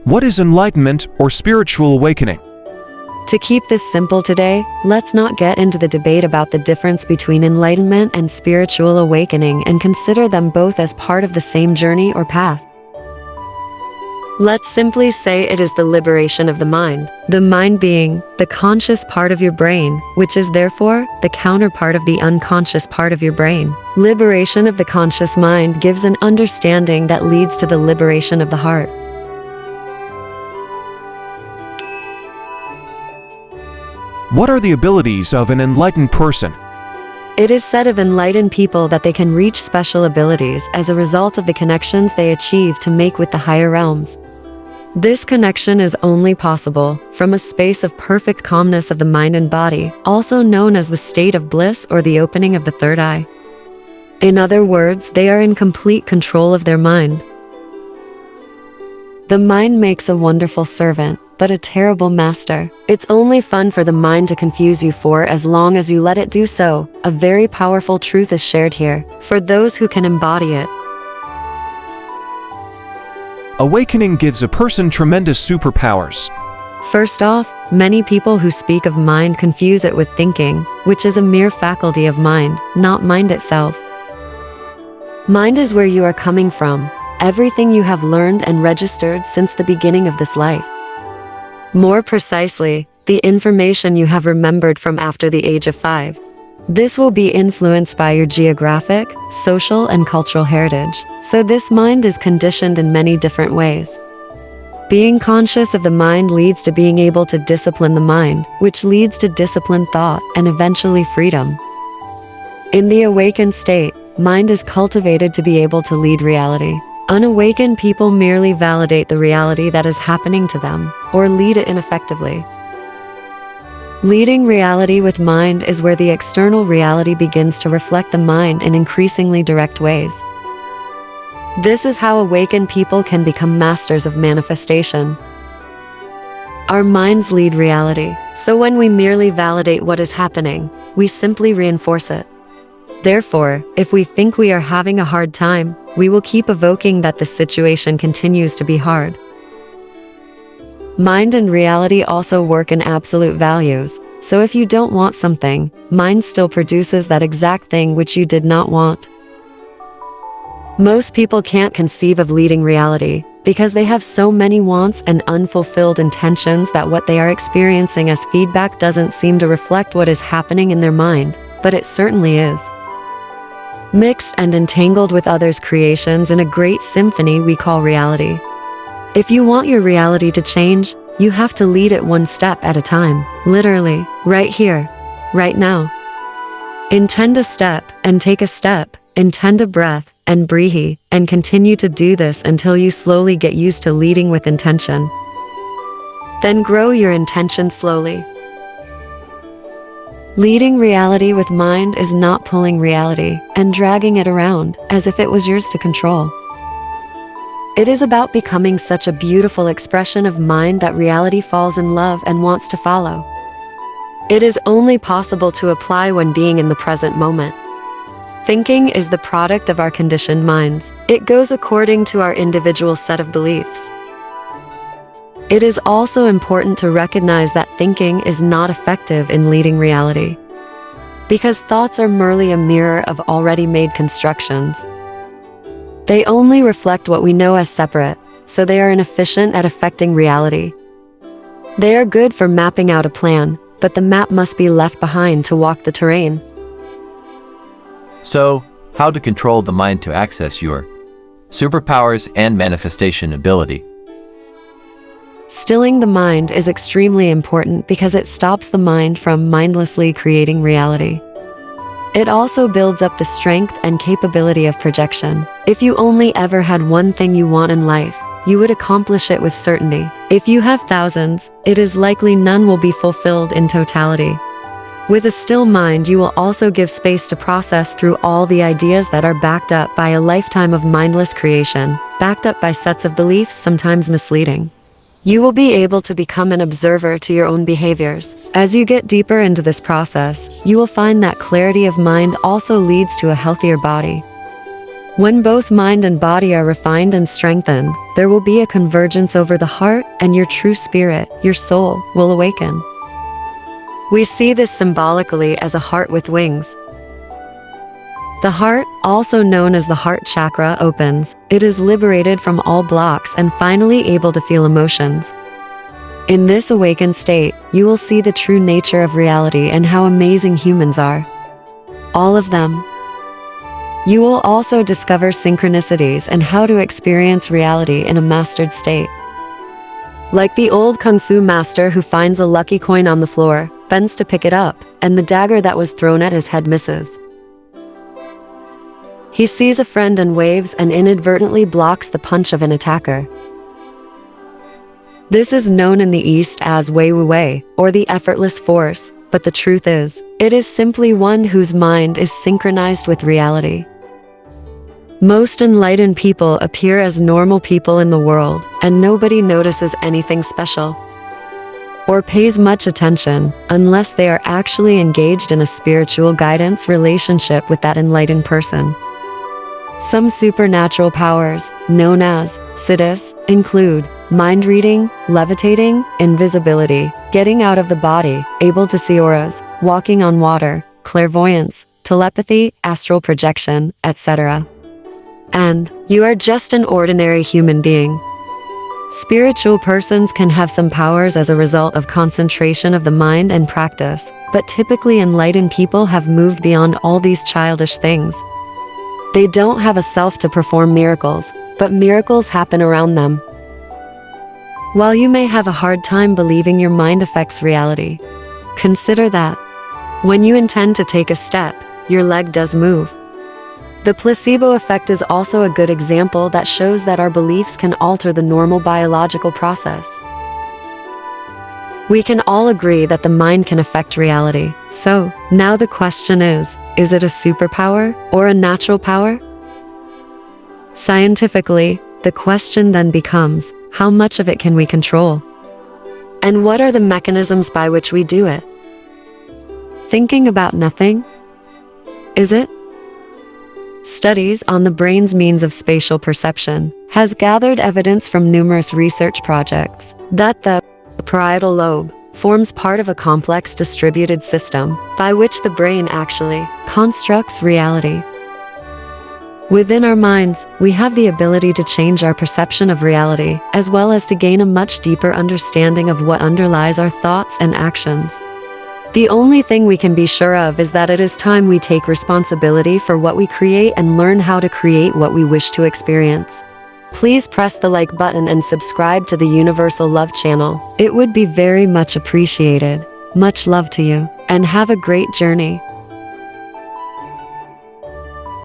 What is enlightenment or spiritual awakening? To keep this simple today, let's not get into the debate about the difference between enlightenment and spiritual awakening and consider them both as part of the same journey or path. Let's simply say it is the liberation of the mind being the conscious part of your brain, which is therefore the counterpart of the unconscious part of your brain. Liberation of the conscious mind gives an understanding that leads to the liberation of the heart. What are the abilities of an enlightened person? It is said of enlightened people that they can reach special abilities as a result of the connections they achieve to make with the higher realms. This connection is only possible from a space of perfect calmness of the mind and body, also known as the state of bliss or the opening of the third eye. In other words, they are in complete control of their mind. The mind makes a wonderful servant, but a terrible master. It's only fun for the mind to confuse you for as long as you let it do so. A very powerful truth is shared here, for those who can embody it. Awakening gives a person tremendous superpowers. First off, many people who speak of mind confuse it with thinking, which is a mere faculty of mind, not mind itself. Mind is where you are coming from, everything you have learned and registered since the beginning of this life. More precisely, the information you have remembered from after the age of 5. This will be influenced by your geographic, social, and cultural heritage, so this mind is conditioned in many different ways. Being conscious of the mind leads to being able to discipline the mind, which leads to disciplined thought and eventually freedom. In the awakened state, mind is cultivated to be able to lead reality. Unawakened people merely validate the reality that is happening to them, or lead it ineffectively. Leading reality with mind is where the external reality begins to reflect the mind in increasingly direct ways. This is how awakened people can become masters of manifestation. Our minds lead reality, so when we merely validate what is happening, we simply reinforce it. Therefore, if we think we are having a hard time, we will keep evoking that the situation continues to be hard. Mind and reality also work in absolute values, so if you don't want something, mind still produces that exact thing which you did not want. Most people can't conceive of leading reality, because they have so many wants and unfulfilled intentions that what they are experiencing as feedback doesn't seem to reflect what is happening in their mind, but it certainly is. Mixed and entangled with others' creations in a great symphony we call reality. If you want your reality to change, you have to lead it one step at a time, literally, right here, right now. Intend a step, and take a step, intend a breath, and breathe, and continue to do this until you slowly get used to leading with intention. Then grow your intention slowly. Leading reality with mind is not pulling reality and dragging it around as if it was yours to control. It is about becoming such a beautiful expression of mind that reality falls in love and wants to follow. It is only possible to apply when being in the present moment. Thinking is the product of our conditioned minds. It goes according to our individual set of beliefs. It is also important to recognize that thinking is not effective in leading reality, because thoughts are merely a mirror of already made constructions. They only reflect what we know as separate, so they are inefficient at affecting reality. They are good for mapping out a plan, but the map must be left behind to walk the terrain. So, how to control the mind to access your superpowers and manifestation ability? Stilling the mind is extremely important because it stops the mind from mindlessly creating reality. It also builds up the strength and capability of projection. If you only ever had one thing you want in life, you would accomplish it with certainty. If you have thousands, it is likely none will be fulfilled in totality. With a still mind, you will also give space to process through all the ideas that are backed up by a lifetime of mindless creation, backed up by sets of beliefs sometimes misleading. You will be able to become an observer to your own behaviors. As you get deeper into this process, you will find that clarity of mind also leads to a healthier body. When both mind and body are refined and strengthened, there will be a convergence over the heart, and your true spirit, your soul, will awaken. We see this symbolically as a heart with wings. The heart, also known as the heart chakra, opens. It is liberated from all blocks and finally able to feel emotions. In this awakened state, you will see the true nature of reality and how amazing humans are. All of them. You will also discover synchronicities and how to experience reality in a mastered state. Like the old kung fu master who finds a lucky coin on the floor, bends to pick it up, and the dagger that was thrown at his head misses. He sees a friend and waves and inadvertently blocks the punch of an attacker. This is known in the East as Wei Wu Wei, or the effortless force, but the truth is, it is simply one whose mind is synchronized with reality. Most enlightened people appear as normal people in the world, and nobody notices anything special or pays much attention unless they are actually engaged in a spiritual guidance relationship with that enlightened person. Some supernatural powers, known as siddhis, include mind reading, levitating, invisibility, getting out of the body, able to see auras, walking on water, clairvoyance, telepathy, astral projection, etc. And you are just an ordinary human being. Spiritual persons can have some powers as a result of concentration of the mind and practice, but typically enlightened people have moved beyond all these childish things. They don't have a self to perform miracles, but miracles happen around them. While you may have a hard time believing your mind affects reality, consider that when you intend to take a step, your leg does move. The placebo effect is also a good example that shows that our beliefs can alter the normal biological process. We can all agree that the mind can affect reality. So, now the question is it a superpower or a natural power? Scientifically, the question then becomes, how much of it can we control? And what are the mechanisms by which we do it? Thinking about nothing? Is it? Studies on the brain's means of spatial perception has gathered evidence from numerous research projects that the parietal lobe forms part of a complex distributed system by which the brain actually constructs reality. Within our minds, we have the ability to change our perception of reality, as well as to gain a much deeper understanding of what underlies our thoughts and actions. The only thing we can be sure of is that it is time we take responsibility for what we create and learn how to create what we wish to experience. Please press the like button and subscribe to the Universal Love channel. It would be very much appreciated. Much love to you, and have a great journey.